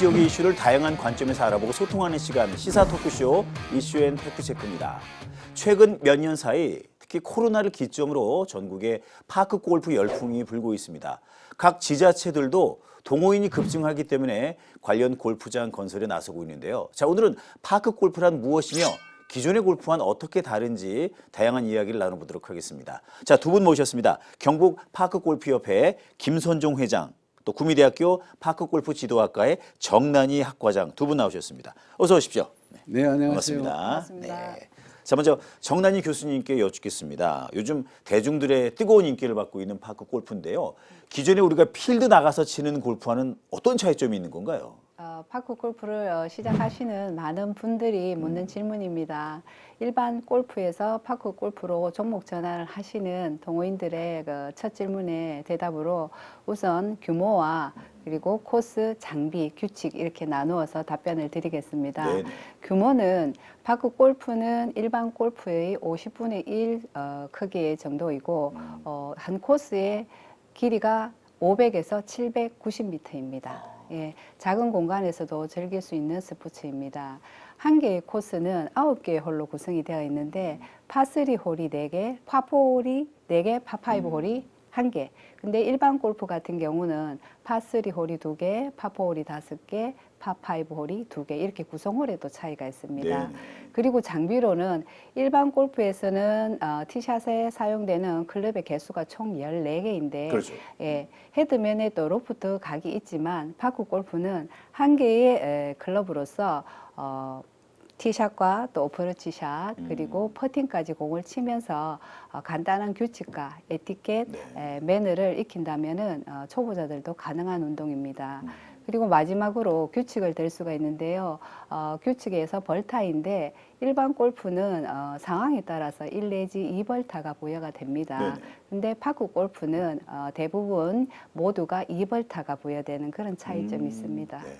지역의 이슈를 다양한 관점에서 알아보고 소통하는 시간, 시사 토크쇼 이슈 앤 팩트체크입니다. 최근 몇 년 사이 특히 코로나를 기점으로 전국에 파크 골프 열풍이 불고 있습니다. 각 지자체들도 동호인이 급증하기 때문에 관련 골프장 건설에 나서고 있는데요. 자, 오늘은 파크 골프란 무엇이며 기존의 골프와는 어떻게 다른지 다양한 이야기를 나눠보도록 하겠습니다. 자, 두 분 모셨습니다. 경북 파크골프협회 김선종 회장, 또 구미대학교 파크골프 지도학과의 정난희 학과장 두 분 나오셨습니다. 어서 오십시오. 네, 안녕하세요. 반갑습니다. 반갑습니다. 네. 자, 먼저 정난희 교수님께 여쭙겠습니다. 요즘 대중들의 뜨거운 인기를 받고 있는 파크 골프인데요. 기존에 우리가 필드 나가서 치는 골프와는 어떤 차이점이 있는 건가요? 파크 골프를 시작하시는 많은 분들이 묻는 질문입니다. 일반 골프에서 파크 골프로 종목 전환을 하시는 동호인들의 그 첫 질문의 대답으로 우선 규모와 그리고 코스, 장비, 규칙 이렇게 나누어서 답변을 드리겠습니다. 네네. 규모는 파크 골프는 일반 골프의 50분의 1 크기 정도이고 한 코스의 길이가 500에서 790m입니다. 예, 작은 공간에서도 즐길 수 있는 스포츠입니다. 한 개의 코스는 9개의 홀로 구성이 되어 있는데 파3 홀이 4개, 파4 홀이 4개, 파5 홀이 1개. 근데 일반 골프 같은 경우는 파3 홀이 2개, 파4 홀이 5개, 파5 홀이 2개 이렇게 구성홀에도 차이가 있습니다. 네. 그리고 장비로는 일반 골프에서는 티샷에 사용되는 클럽의 개수가 총 14개인데 그렇죠. 예, 헤드면에도 로프트 각이 있지만 파크 골프는 한 개의 클럽으로서 티샷과 또 어프로치 샷 그리고 퍼팅까지 공을 치면서 간단한 규칙과 에티켓, 매너를 익힌다면은 초보자들도 가능한 운동입니다. 그리고 마지막으로 규칙을 댈 수가 있는데요. 규칙에서 벌타인데 일반 골프는 상황에 따라서 1 내지 2벌타가 부여가 됩니다. 네네. 근데 파크 골프는 대부분 모두가 2벌타가 부여되는 그런 차이점이 있습니다. 네.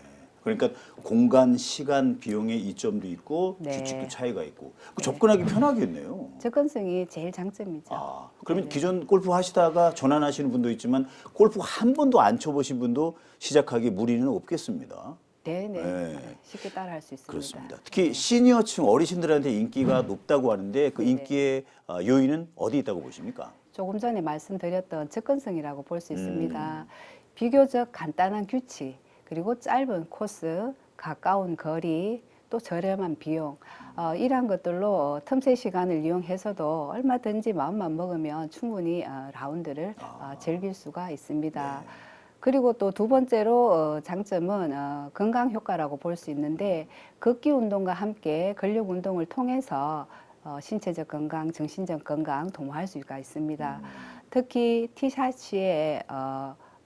그러니까 공간, 시간, 비용의 이점도 있고 네. 규칙도 차이가 있고 접근하기 편하겠네요. 접근성이 제일 장점이죠. 그러면 네네. 기존 골프 하시다가 전환하시는 분도 있지만 골프 한 번도 안 쳐보신 분도 시작하기 무리는 없겠습니다. 네네. 네. 쉽게 따라할 수 있습니다. 그렇습니다. 특히 시니어층 어르신들한테 인기가 높다고 하는데 그 네네. 인기의 요인은 어디 있다고 보십니까? 조금 전에 말씀드렸던 접근성이라고 볼 수 있습니다. 비교적 간단한 규칙, 그리고 짧은 코스, 가까운 거리, 또 저렴한 비용 이러한 것들로 틈새 시간을 이용해서도 얼마든지 마음만 먹으면 충분히 라운드를 즐길 수가 있습니다. 그리고 또 두 번째로 장점은 건강 효과라고 볼 수 있는데 걷기 운동과 함께 근력 운동을 통해서 신체적 건강, 정신적 건강 도모할 수가 있습니다. 특히 티샷시의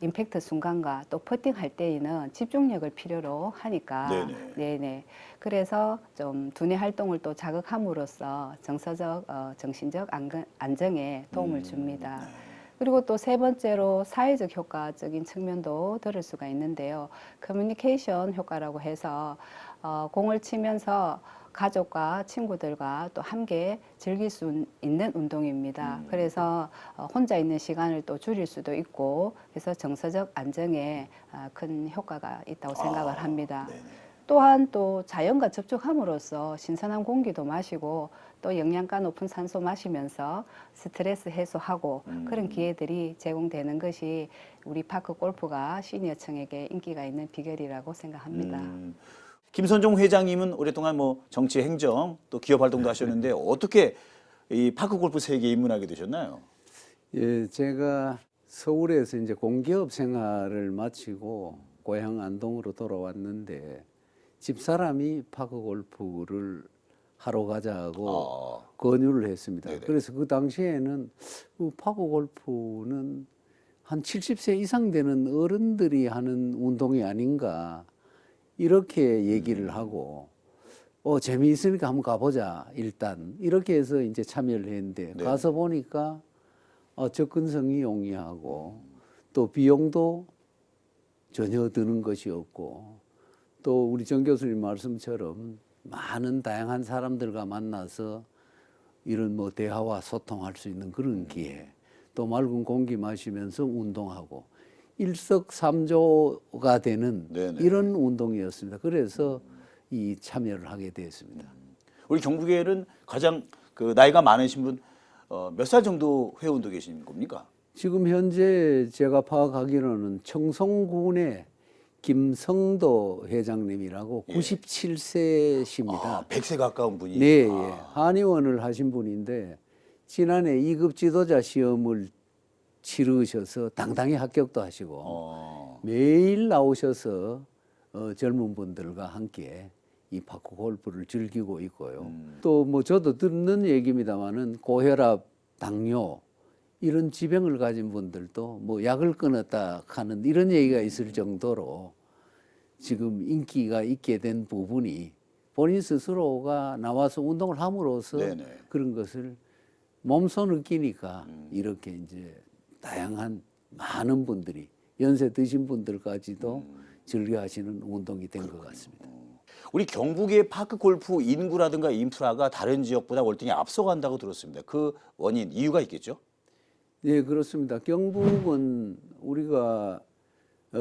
임팩트 순간과 또 퍼팅할 때에는 집중력을 필요로 하니까 네네. 그래서 좀 두뇌 활동을 또 자극함으로써 정서적, 정신적 안정에 도움을 줍니다. 그리고 또 세 번째로 사회적 효과적인 측면도 들을 수가 있는데요. 커뮤니케이션 효과라고 해서 공을 치면서 가족과 친구들과 또 함께 즐길 수 있는 운동입니다. 그래서 혼자 있는 시간을 또 줄일 수도 있고 그래서 정서적 안정에 큰 효과가 있다고 생각을 합니다. 또한 또 자연과 접촉함으로써 신선한 공기도 마시고 또 영양가 높은 산소 마시면서 스트레스 해소하고 그런 기회들이 제공되는 것이 우리 파크 골프가 시니어층에게 인기가 있는 비결이라고 생각합니다. 김선종 회장님은 오랫동안 뭐 정치, 행정 또 기업 활동도 하셨는데 어떻게 이 파크 골프 세계에 입문하게 되셨나요? 예, 제가 서울에서 이제 공기업 생활을 마치고 고향 안동으로 돌아왔는데 집사람이 파크 골프를 하러 가자고 권유를 했습니다. 네네. 그래서 그 당시에는 파크 골프는 한 70세 이상 되는 어른들이 하는 운동이 아닌가 이렇게 얘기를 하고 재미있으니까 한번 가보자 일단 이렇게 해서 이제 참여를 했는데 가서 보니까 접근성이 용이하고 또 비용도 전혀 드는 것이 없고 또 우리 정 교수님 말씀처럼 많은 다양한 사람들과 만나서 이런 뭐 대화와 소통할 수 있는 그런 기회 또 맑은 공기 마시면서 운동하고 일석삼조가 되는 네네. 이런 운동이었습니다. 그래서 이 참여를 하게 되었습니다. 우리 경북에는 가장 그 나이가 많으신 분 몇 살 정도 회원도 계신 겁니까? 지금 현재 제가 파악하기로는 청송군의 김성도 회장님이라고 예. 97세십니다. 아, 100세 가까운 분이. 네, 예. 아, 한의원을 하신 분인데 지난해 2급 지도자 시험을 치르셔서 당당히 합격도 하시고 매일 나오셔서 젊은 분들과 함께 이 파크 골프를 즐기고 있고요. 또 뭐 저도 듣는 얘기입니다만은 고혈압, 당뇨 이런 지병을 가진 분들도 뭐 약을 끊었다 하는 이런 얘기가 있을 정도로 지금 인기가 있게 된 부분이 본인 스스로가 나와서 운동을 함으로써 네네. 그런 것을 몸소 느끼니까 이렇게 이제 다양한 많은 분들이 연세 드신 분들까지도 즐겨 하시는 운동이 된 것 같습니다. 우리 경북의 파크 골프 인구라든가 인프라가 다른 지역보다 월등히 앞서간다고 들었습니다. 그 원인, 이유가 있겠죠? 네, 그렇습니다. 경북은 우리가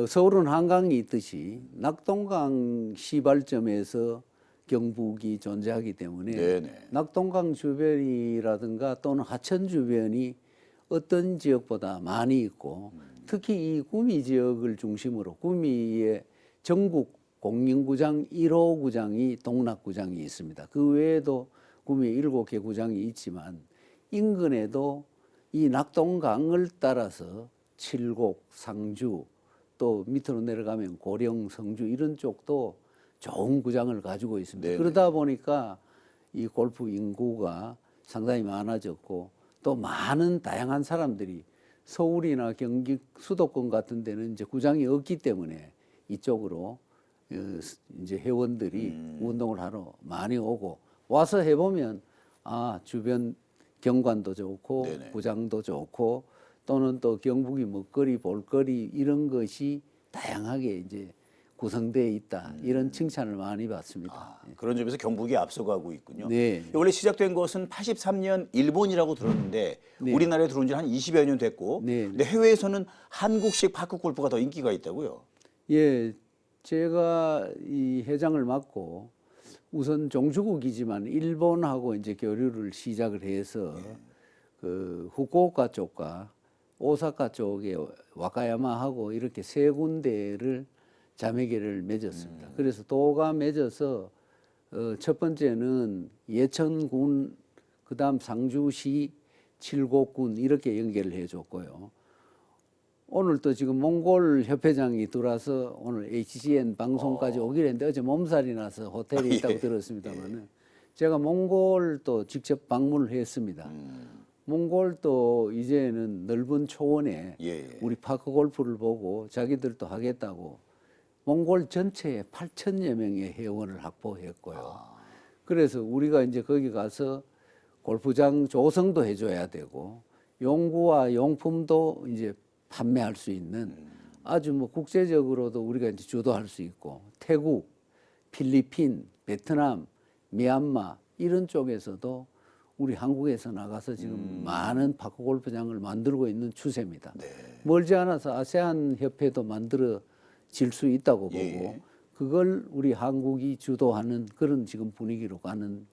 서울은 한강이 있듯이 낙동강 시발점에서 경북이 존재하기 때문에 네네. 낙동강 주변이라든가 또는 하천 주변이 어떤 지역보다 많이 있고 특히 이 구미 지역을 중심으로 구미의 전국 공인구장 1호 구장이 동락구장이 있습니다. 그 외에도 구미에 7개 구장이 있지만 인근에도 이 낙동강을 따라서 칠곡, 상주 또 밑으로 내려가면 고령, 성주 이런 쪽도 좋은 구장을 가지고 있습니다. 네네. 그러다 보니까 이 골프 인구가 상당히 많아졌고 또 많은 다양한 사람들이 서울이나 경기 수도권 같은 데는 이제 구장이 없기 때문에 이쪽으로 이제 회원들이 운동을 하러 많이 오고 와서 해보면 아 주변 경관도 좋고 네네. 구장도 좋고 또는 또 경북이 먹거리 볼거리 이런 것이 다양하게 이제 구성되어 있다 이런 칭찬을 많이 받습니다. 그런 점에서 경북이 앞서가고 있군요. 네. 원래 시작된 것은 83년 일본이라고 들었는데 네. 우리나라에 들어온 지 한 20여 년 됐고 네. 근데 해외에서는 한국식 파크 골프가 더 인기가 있다고요. 예, 제가 이 회장을 맡고 우선 종주국이지만 일본하고 이제 교류를 시작을 해서 그 후쿠오카 쪽과 오사카 쪽에 와카야마하고 이렇게 세 군데를 자매계를 맺었습니다. 그래서 도가 맺어서 첫 번째는 예천군, 그다음 상주시, 칠곡군 이렇게 연결을 해줬고요. 오늘 또 지금 몽골 협회장이 들어와서 오늘 HGN 방송까지 오기로 했는데 어제 몸살이 나서 호텔에 있다고 들었습니다만은 제가 몽골도 직접 방문을 했습니다. 몽골도 이제는 넓은 초원에 예. 우리 파크 골프를 보고 자기들도 하겠다고 몽골 전체에 8천여 명의 회원을 확보했고요. 그래서 우리가 이제 거기 가서 골프장 조성도 해줘야 되고 용구와 용품도 이제 판매할 수 있는 아주 뭐 국제적으로도 우리가 이제 주도할 수 있고 태국, 필리핀, 베트남, 미얀마 이런 쪽에서도 우리 한국에서 나가서 지금 많은 파크 골프장을 만들고 있는 추세입니다. 네. 멀지 않아서 아세안 협회도 만들어질 수 있다고 보고 예. 그걸 우리 한국이 주도하는 그런 지금 분위기로 가는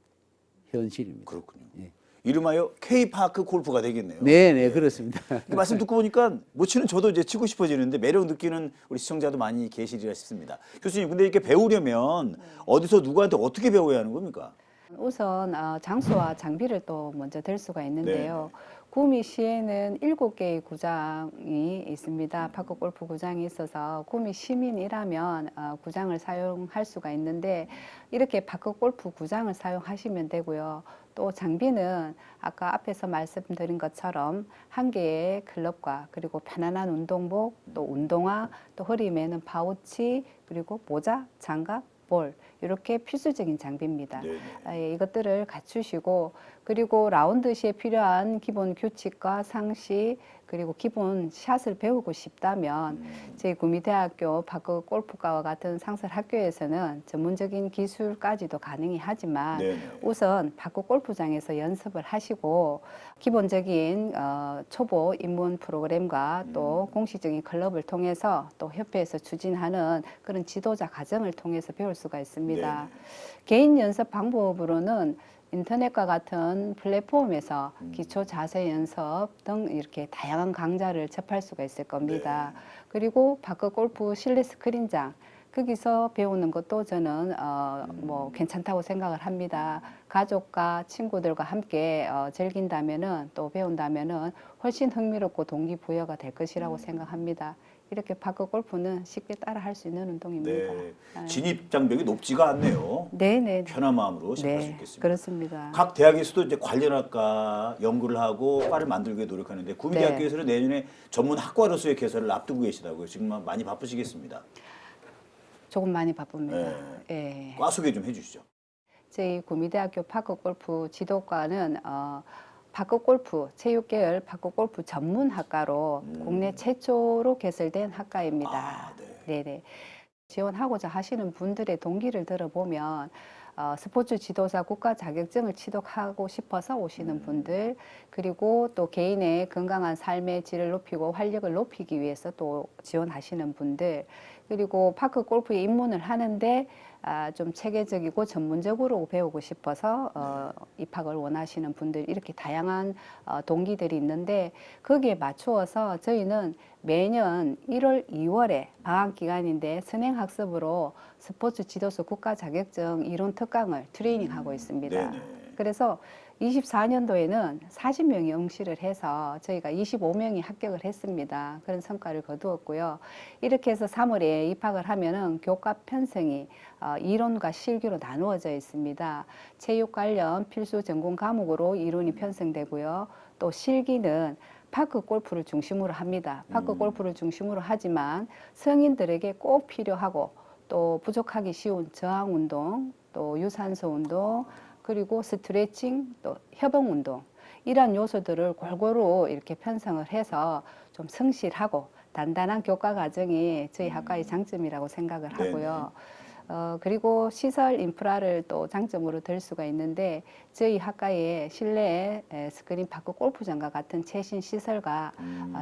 현실입니다. 그렇군요. 예. 이름하여 K-파크 골프가 되겠네요. 네, 네, 그렇습니다. 근데 말씀 듣고 보니까 못 치는 저도 이제 치고 싶어지는데 매력 느끼는 우리 시청자도 많이 계시리라 싶습니다. 교수님, 근데 이렇게 배우려면 어디서 누구한테 어떻게 배워야 하는 겁니까? 우선 장소와 장비를 또 먼저 들 수가 있는데요. 구미시에는 7개의 구장이 있습니다. 파크 골프 구장이 있어서 구미 시민이라면 구장을 사용할 수가 있는데 이렇게 파크 골프 구장을 사용하시면 되고요. 또 장비는 아까 앞에서 말씀드린 것처럼 한 개의 클럽과 그리고 편안한 운동복, 또 운동화, 또 허리 매는 파우치, 그리고 모자, 장갑, 볼 이렇게 필수적인 장비입니다. 예, 이것들을 갖추시고 그리고 라운드 시에 필요한 기본 규칙과 상식 그리고 기본 샷을 배우고 싶다면 저희 구미대학교 파크 골프과와 같은 상설 학교에서는 전문적인 기술까지도 가능이 하지만 네네. 우선 파크 골프장에서 연습을 하시고 기본적인 초보 입문 프로그램과 또 공식적인 클럽을 통해서 또 협회에서 추진하는 그런 지도자 과정을 통해서 배울 수가 있습니다. 개인 연습 방법으로는 인터넷과 같은 플랫폼에서 기초 자세 연습 등 이렇게 다양한 강좌를 접할 수가 있을 겁니다. 그리고 파크 골프 실내 스크린장 거기서 배우는 것도 저는 뭐 괜찮다고 생각을 합니다. 가족과 친구들과 함께 즐긴다면은 또 배운다면은 훨씬 흥미롭고 동기부여가 될 것이라고 생각합니다. 이렇게 파크 골프는 쉽게 따라 할 수 있는 운동입니다. 네. 진입 장벽이 높지가 않네요. 네네. 편한 마음으로 시작할 수 네, 있겠습니다. 그렇습니다. 각 대학에서도 이제 관련 학과 연구를 하고 과를 만들기 위해 노력하는데 구미대학교에서는 내년에 전문 학과로서의 개설을 앞두고 계시다고요. 지금 많이 바쁘시겠습니다. 조금 많이 바쁩니다. 네. 예. 과 소개 좀 해주시죠. 저희 구미대학교 파크 골프 지도과는 파크 골프 체육 계열 파크 골프 전문 학과로 국내 최초로 개설된 학과입니다. 아, 네. 네네. 지원하고자 하시는 분들의 동기를 들어보면 스포츠 지도사 국가 자격증을 취득하고 싶어서 오시는 분들, 그리고 또 개인의 건강한 삶의 질을 높이고 활력을 높이기 위해서 또 지원하시는 분들, 그리고 파크 골프에 입문을 하는데 좀 체계적이고 전문적으로 배우고 싶어서 입학을 원하시는 분들, 이렇게 다양한 동기들이 있는데 거기에 맞추어서 저희는 매년 1월, 2월에 방학 기간인데 선행학습으로 스포츠 지도사 국가 자격증 이론 특강을 트레이닝하고 있습니다. 네네. 그래서 24년도에는 40명이 응시를 해서 저희가 25명이 합격을 했습니다. 그런 성과를 거두었고요. 이렇게 해서 3월에 입학을 하면은 교과 편성이 이론과 실기로 나누어져 있습니다. 체육 관련 필수 전공 과목으로 이론이 편성되고요. 또 실기는 파크 골프를 중심으로 합니다. 파크 골프를 중심으로 하지만 성인들에게 꼭 필요하고 또 부족하기 쉬운 저항 운동, 또 유산소 운동, 그리고 스트레칭, 또 협응 운동, 이러한 요소들을 골고루 이렇게 편성을 해서 좀 성실하고 단단한 교과 과정이 저희 학과의 장점이라고 생각을 하고요. 그리고 시설 인프라를 또 장점으로 들 수가 있는데 저희 학과에 실내에 스크린 파크 골프장과 같은 최신 시설과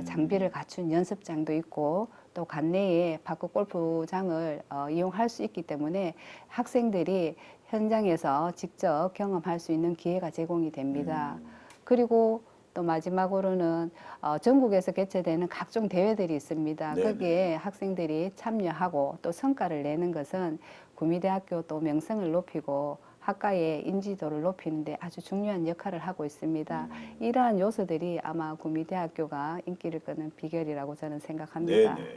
장비를 갖춘 연습장도 있고 또 관내에 파크 골프장을 이용할 수 있기 때문에 학생들이 현장에서 직접 경험할 수 있는 기회가 제공이 됩니다. 그리고 또 마지막으로는 전국에서 개최되는 각종 대회들이 있습니다. 네네. 거기에 학생들이 참여하고 또 성과를 내는 것은 구미대학교 또 명성을 높이고 학과의 인지도를 높이는데 아주 중요한 역할을 하고 있습니다. 이러한 요소들이 아마 구미대학교가 인기를 끄는 비결이라고 저는 생각합니다. 네네.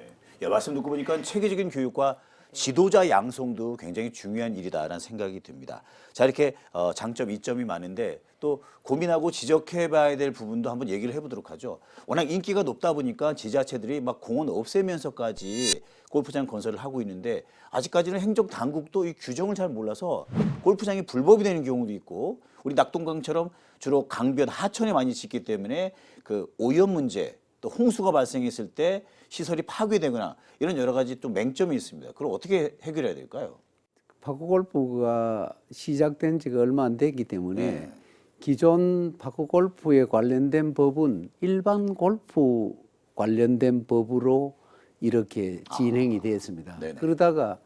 야, 말씀 듣고 보니까 체계적인 교육과 지도자 양성도 굉장히 중요한 일이다라는 생각이 듭니다. 자, 이렇게 장점, 이점이 많은데 또 고민하고 지적해봐야 될 부분도 한번 얘기를 해보도록 하죠. 워낙 인기가 높다 보니까 지자체들이 막 공원 없애면서까지 골프장 건설을 하고 있는데 아직까지는 행정당국도 이 규정을 잘 몰라서 골프장이 불법이 되는 경우도 있고 우리 낙동강처럼 주로 강변, 하천에 많이 짓기 때문에 그 오염 문제, 또 홍수가 발생했을 때 시설이 파괴되거나 이런 여러 가지 또 맹점이 있습니다. 그럼 어떻게 해결해야 될까요? 파크 골프가 시작된 지가 얼마 안 됐기 때문에 기존 파크 골프에 관련된 법은 일반 골프 관련된 법으로 이렇게 진행이 됐습니다. 네네. 그러다가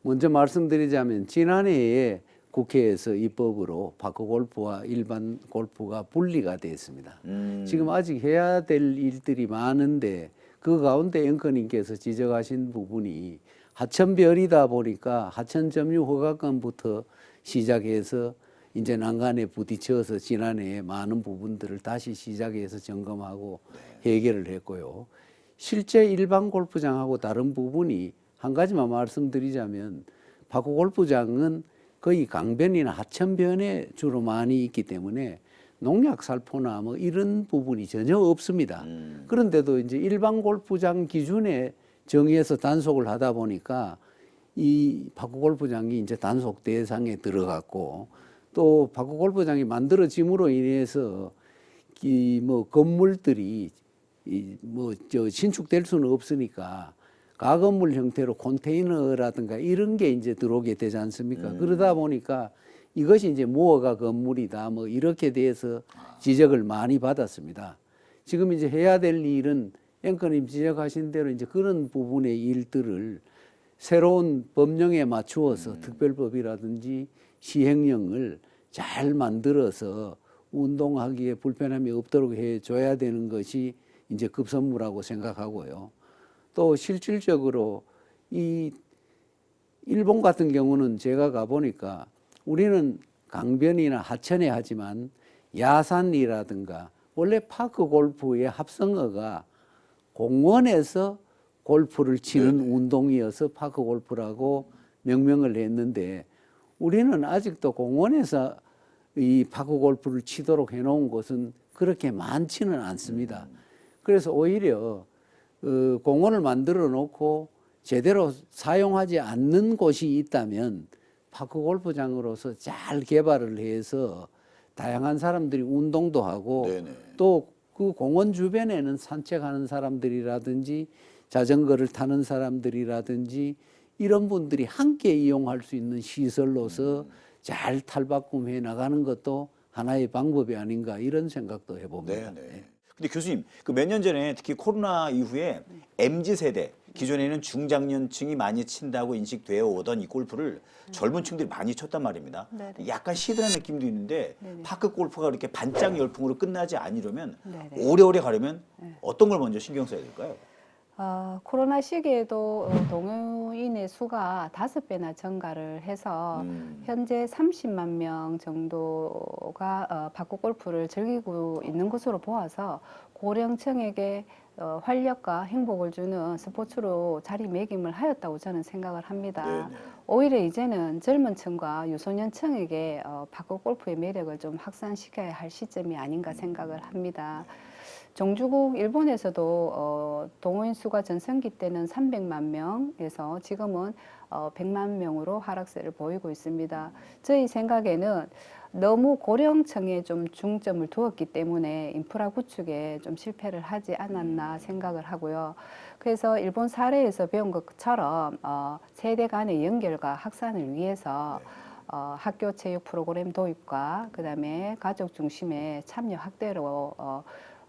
먼저 말씀드리자면 지난해에 국회에서 이 법으로 파크 골프와 일반 골프가 분리가 됐습니다. 지금 아직 해야 될 일들이 많은데 그 가운데 앵커님께서 지적하신 부분이 하천별이다 보니까 하천 점유 허가권부터 시작해서 이제 난간에 부딪혀서 지난해에 많은 부분들을 다시 시작해서 점검하고 해결을 했고요. 실제 일반 골프장하고 다른 부분이 한 가지만 말씀드리자면 파크 골프장은 거의 강변이나 하천변에 주로 많이 있기 때문에 농약 살포나 뭐 이런 부분이 전혀 없습니다. 그런데도 이제 일반 골프장 기준에 정해서 단속을 하다 보니까 이 파크 골프장이 이제 단속 대상에 들어갔고 또 파크 골프장이 만들어짐으로 인해서 이 뭐 건물들이 이뭐저 신축될 수는 없으니까 가건물 형태로 컨테이너라든가 이런 게 이제 들어오게 되지 않습니까? 그러다 보니까 이것이 이제 무허가 건물이다 뭐 이렇게 대해서 지적을 많이 받았습니다. 지금 이제 해야 될 일은 앵커님 지적하신 대로 이제 그런 부분의 일들을 새로운 법령에 맞추어서 특별법이라든지 시행령을 잘 만들어서 운동하기에 불편함이 없도록 해줘야 되는 것이 이제 급선무라고 생각하고요. 또 실질적으로 이 일본 같은 경우는 제가 가보니까 우리는 강변이나 하천에 하지만 야산이라든가 원래 파크 골프의 합성어가 공원에서 골프를 치는 운동이어서 파크 골프라고 명명을 했는데 우리는 아직도 공원에서 이 파크 골프를 치도록 해놓은 곳은 그렇게 많지는 않습니다. 그래서 오히려 공원을 만들어 놓고 제대로 사용하지 않는 곳이 있다면 파크 골프장으로서 잘 개발을 해서 다양한 사람들이 운동도 하고 또 그 공원 주변에는 산책하는 사람들이라든지 자전거를 타는 사람들이라든지 이런 분들이 함께 이용할 수 있는 시설로서 잘 탈바꿈해 나가는 것도 하나의 방법이 아닌가 이런 생각도 해봅니다. 네. 근데 교수님, 그 몇 년 전에 특히 코로나 이후에 MZ 세대 기존에는 중장년층이 많이 친다고 인식되어 오던 이 골프를 젊은 층들이 많이 쳤단 말입니다. 네네. 약간 시들한 느낌도 있는데 네네. 파크 골프가 그렇게 반짝 열풍으로 끝나지 않으려면 네네. 오래오래 가려면 어떤 걸 먼저 신경 써야 될까요? 코로나 시기에도 동호인의 수가 5배나 증가를 해서 현재 30만 명 정도가 파크 골프를 즐기고 있는 것으로 보아서 고령층에게 활력과 행복을 주는 스포츠로 자리매김을 하였다고 저는 생각을 합니다. 네네. 오히려 이제는 젊은 층과 유소년층에게 파크 골프의 매력을 좀 확산시켜야 할 시점이 아닌가 생각을 합니다. 종주국 일본에서도 동호인 수가 전성기 때는 300만 명에서 지금은 100만 명으로 하락세를 보이고 있습니다. 저희 생각에는 너무 고령층에 좀 중점을 두었기 때문에 인프라 구축에 좀 실패를 하지 않았나 생각을 하고요. 그래서 일본 사례에서 배운 것처럼 세대 간의 연결과 확산을 위해서 학교 체육 프로그램 도입과 그다음에 가족 중심의 참여 확대로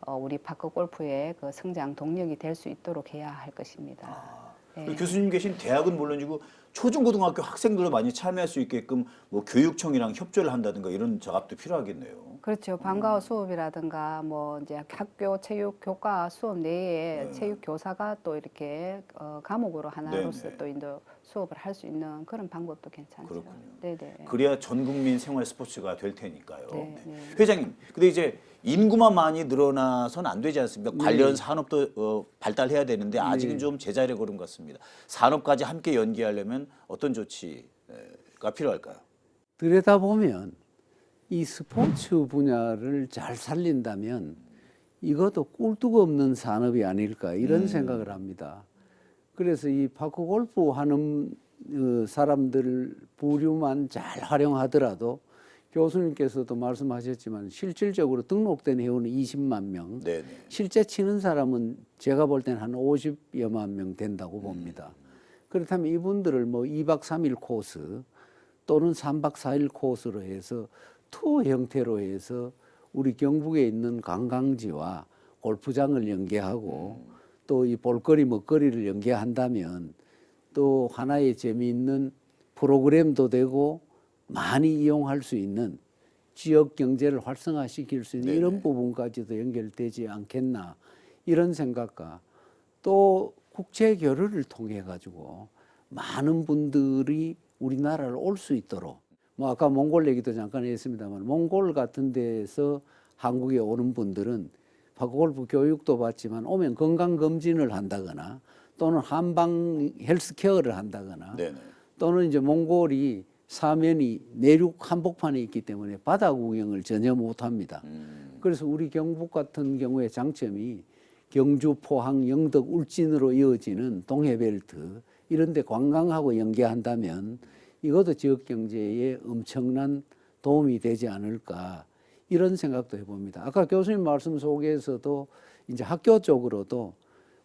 우리 파크 골프의 그 성장 동력이 될 수 있도록 해야 할 것입니다. 네. 교수님 계신 대학은 물론이고 초중고등학교 학생들도 많이 참여할 수 있게끔 뭐 교육청이랑 협조를 한다든가 이런 작업도 필요하겠네요. 그렇죠. 방과후 수업이라든가 뭐 이제 학교 체육 교과 수업 내에 체육 교사가 또 이렇게 과목으로 하나로서 네네. 또 인도 수업을 할 수 있는 그런 방법도 괜찮죠. 그렇군요. 네네. 그래야 전 국민 생활 스포츠가 될 테니까요. 네, 네. 네. 회장님, 근데 이제 인구만 많이 늘어나선 안 되지 않습니까? 관련 산업도 발달해야 되는데 아직은 좀 제자리 걸음 같습니다. 산업까지 함께 연계하려면 어떤 조치가 필요할까요? 들여다보면 이 스포츠 분야를 잘 살린다면 이것도 꿀뚝 없는 산업이 아닐까 이런 생각을 합니다. 그래서 이 파크 골프 하는 사람들 부류만 잘 활용하더라도 교수님께서도 말씀하셨지만 실질적으로 등록된 회원은 20만 명, 네네. 실제 치는 사람은 제가 볼 때는 한 50여만 명 된다고 봅니다. 그렇다면 이분들을 뭐 2박 3일 코스 또는 3박 4일 코스로 해서 투어 형태로 해서 우리 경북에 있는 관광지와 골프장을 연계하고 또 이 볼거리 먹거리를 연계한다면 또 하나의 재미있는 프로그램도 되고 많이 이용할 수 있는 지역 경제를 활성화시킬 수 있는 네네. 이런 부분까지도 연결되지 않겠나 이런 생각과 또 국제 교류를 통해 가지고 많은 분들이 우리나라를 올 수 있도록 뭐 아까 몽골 얘기도 잠깐 했습니다만 몽골 같은 데서 한국에 오는 분들은 파크골프 교육도 받지만 오면 건강 검진을 한다거나 또는 한방 헬스케어를 한다거나 네네. 또는 이제 몽골이 사면이 내륙 한복판에 있기 때문에 바다 구경을 전혀 못 합니다. 그래서 우리 경북 같은 경우에 장점이 경주, 포항, 영덕, 울진으로 이어지는 동해벨트 이런 데 관광하고 연계한다면 이것도 지역 경제에 엄청난 도움이 되지 않을까 이런 생각도 해봅니다. 아까 교수님 말씀 속에서도 이제 학교 쪽으로도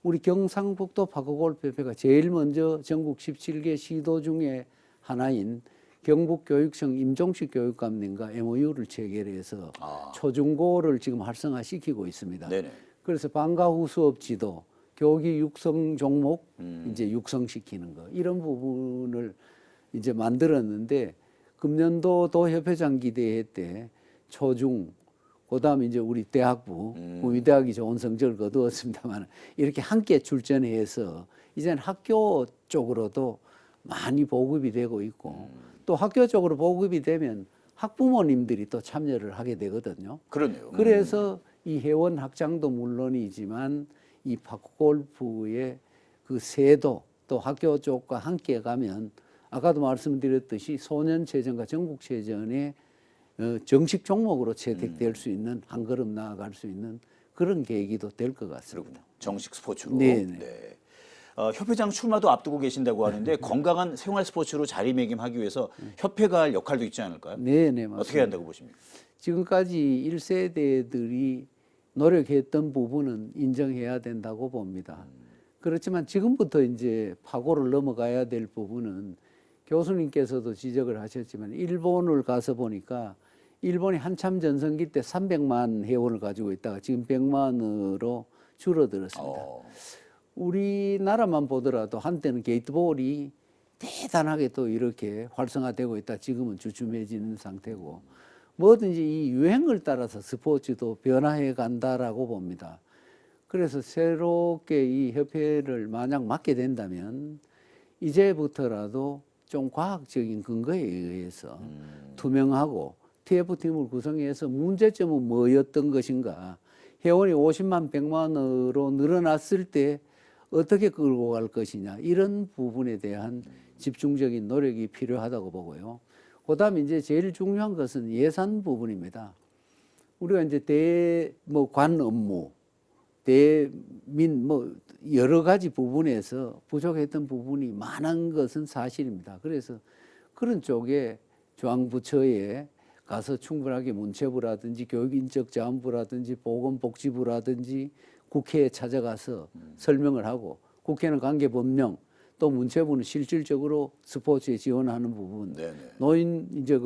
우리 경상북도 파크골프협회가 제일 먼저 전국 17개 시도 중에 하나인 경북교육청 임종식 교육감님과 MOU를 체결해서 초중고를 지금 활성화시키고 있습니다. 네네. 그래서 방과 후 수업 지도, 교기 육성 종목 이제 육성시키는 거 이런 부분을 이제 만들었는데 금년도 도협회장 기대회 때 초중 그다음에 이제 우리 대학부 구미대학이 좋은 성적을 거두었습니다만 이렇게 함께 출전해서 이제는 학교 쪽으로도 많이 보급이 되고 있고 또 학교 쪽으로 보급이 되면 학부모님들이 또 참여를 하게 되거든요. 그러네요. 그래서 이 회원 학장도 물론이지만 이 파크골프의 그 세도 또 학교 쪽과 함께 가면 아까도 말씀드렸듯이 소년체전과 전국체전에 정식 종목으로 채택될 수 있는 한 걸음 나아갈 수 있는 그런 계기도 될 것 같습니다. 그렇군요. 정식 스포츠로. 네네. 네. 협회장 출마도 앞두고 계신다고 하는데 건강한 생활 스포츠로 자리매김하기 위해서 협회가 할 역할도 있지 않을까요? 네네 맞습니다. 어떻게 한다고 보십니까? 지금까지 1세대들이 노력했던 부분은 인정해야 된다고 봅니다. 그렇지만 지금부터 이제 파고를 넘어가야 될 부분은 교수님께서도 지적을 하셨지만 일본을 가서 보니까 일본이 한참 전성기 때 300만 회원을 가지고 있다가 지금 100만으로 줄어들었습니다. 우리나라만 보더라도 한때는 게이트볼이 대단하게 또 이렇게 활성화되고 있다. 지금은 주춤해지는 상태고 뭐든지 이 유행을 따라서 스포츠도 변화해 간다라고 봅니다. 그래서 새롭게 이 협회를 만약 맡게 된다면 이제부터라도 좀 과학적인 근거에 의해서 투명하고 TF팀을 구성해서 문제점은 뭐였던 것인가, 회원이 50만, 100만으로 늘어났을 때 어떻게 끌고 갈 것이냐, 이런 부분에 대한 집중적인 노력이 필요하다고 보고요. 그다음에 이제 제일 중요한 것은 예산 부분입니다. 우리가 이제 관 업무, 대민 여러 가지 부분에서 부족했던 부분이 많은 것은 사실입니다. 그래서 그런 쪽에 중앙부처에 가서 충분하게 문체부라든지 교육인적자원부라든지 보건복지부라든지 국회에 찾아가서 설명을 하고, 국회는 관계법령, 또 문체부는 실질적으로 스포츠에 지원하는 부분, 네네. 노인 이제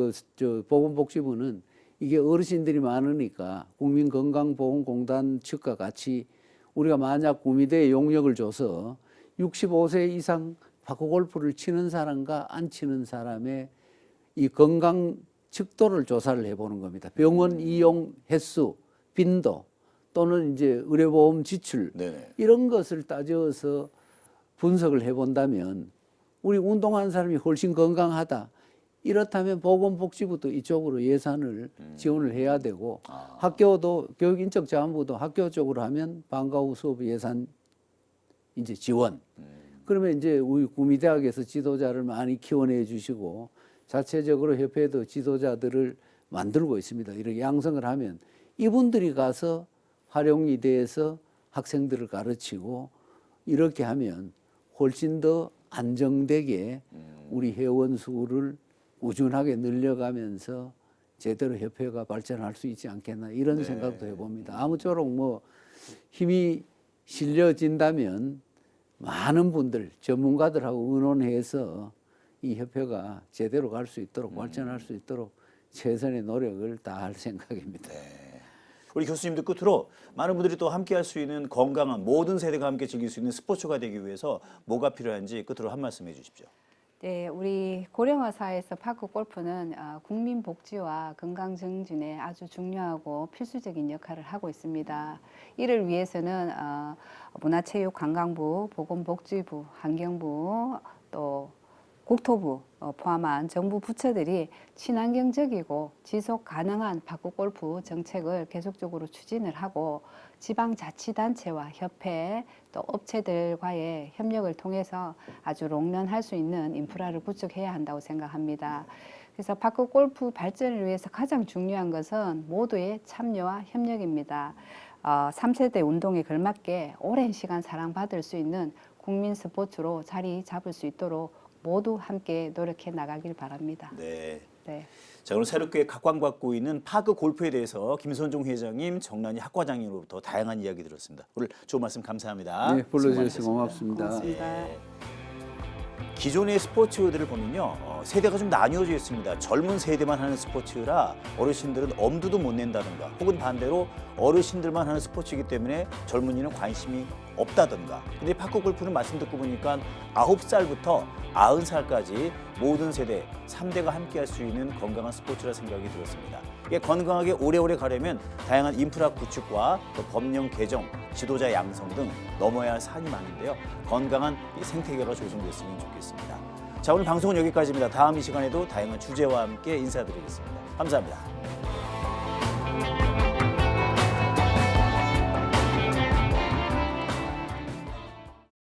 보건복지부는 이게 어르신들이 많으니까 국민건강보험공단 측과 같이 우리가 만약 구미대에 용역을 줘서 65세 이상 파크골프를 치는 사람과 안 치는 사람의 이 건강 척도를 조사를 해보는 겁니다. 병원 이용 횟수, 빈도 또는 이제 의료보험 지출, 네네. 이런 것을 따져서 분석을 해본다면 우리 운동하는 사람이 훨씬 건강하다. 이렇다면 보건복지부도 이쪽으로 예산을 지원을 해야 되고, 학교도 교육인적자원부도 학교 쪽으로 하면 방과 후 수업 예산 이제 지원. 그러면 이제 우리 구미대학에서 지도자를 많이 키워내 주시고 자체적으로 협회도 지도자들을 만들고 있습니다. 이렇게 양성을 하면 이분들이 가서 활용이 돼서 학생들을 가르치고 이렇게 하면 훨씬 더 안정되게 우리 회원 수를 꾸준하게 늘려가면서 제대로 협회가 발전할 수 있지 않겠나, 이런 네. 생각도 해봅니다. 아무쪼록 힘이 실려진다면 많은 분들, 전문가들하고 의논해서 이 협회가 제대로 갈 수 있도록 발전할 수 있도록 최선의 노력을 다할 생각입니다. 우리 교수님들 끝으로 많은 분들이 또 함께 할 수 있는 건강한, 모든 세대가 함께 즐길 수 있는 스포츠가 되기 위해서 뭐가 필요한지 끝으로 한 말씀 해주십시오. 네, 우리 고령화 사회에서 파크 골프는 국민 복지와 건강 증진에 아주 중요하고 필수적인 역할을 하고 있습니다. 이를 위해서는 문화체육관광부, 보건복지부, 환경부, 또 국토부 포함한 정부 부처들이 친환경적이고 지속 가능한 파크 골프 정책을 계속적으로 추진을 하고, 지방자치단체와 협회 또 업체들과의 협력을 통해서 아주 롱런할 수 있는 인프라를 구축해야 한다고 생각합니다. 그래서 파크 골프 발전을 위해서 가장 중요한 것은 모두의 참여와 협력입니다. 3세대 운동에 걸맞게 오랜 시간 사랑받을 수 있는 국민 스포츠로 자리 잡을 수 있도록 모두 함께 노력해 나가길 바랍니다. 네. 네. 자, 오늘 새롭게 각광받고 있는 파크 골프에 대해서 김선종 회장님, 정난희 학과장님으로부터 다양한 이야기 들었습니다. 오늘 좋은 말씀 감사합니다. 네, 불러주셔서 수고 고맙습니다. 고맙습니다. 네. 기존의 스포츠들을 보면요, 세대가 좀 나뉘어져 있습니다. 젊은 세대만 하는 스포츠라 어르신들은 엄두도 못 낸다든가, 혹은 반대로 어르신들만 하는 스포츠이기 때문에 젊은이는 관심이 없다든가. 근데 파크 골프는 말씀 듣고 보니까 9살부터 90살까지 모든 세대 3대가 함께 할 수 있는 건강한 스포츠라 생각이 들었습니다. 이게 건강하게 오래오래 가려면 다양한 인프라 구축과 또 법령 개정, 지도자 양성 등 넘어야 할 산이 많은데요. 건강한 이 생태계가 조성됐으면 좋겠습니다. 자, 오늘 방송은 여기까지입니다. 다음 이 시간에도 다양한 주제와 함께 인사드리겠습니다. 감사합니다.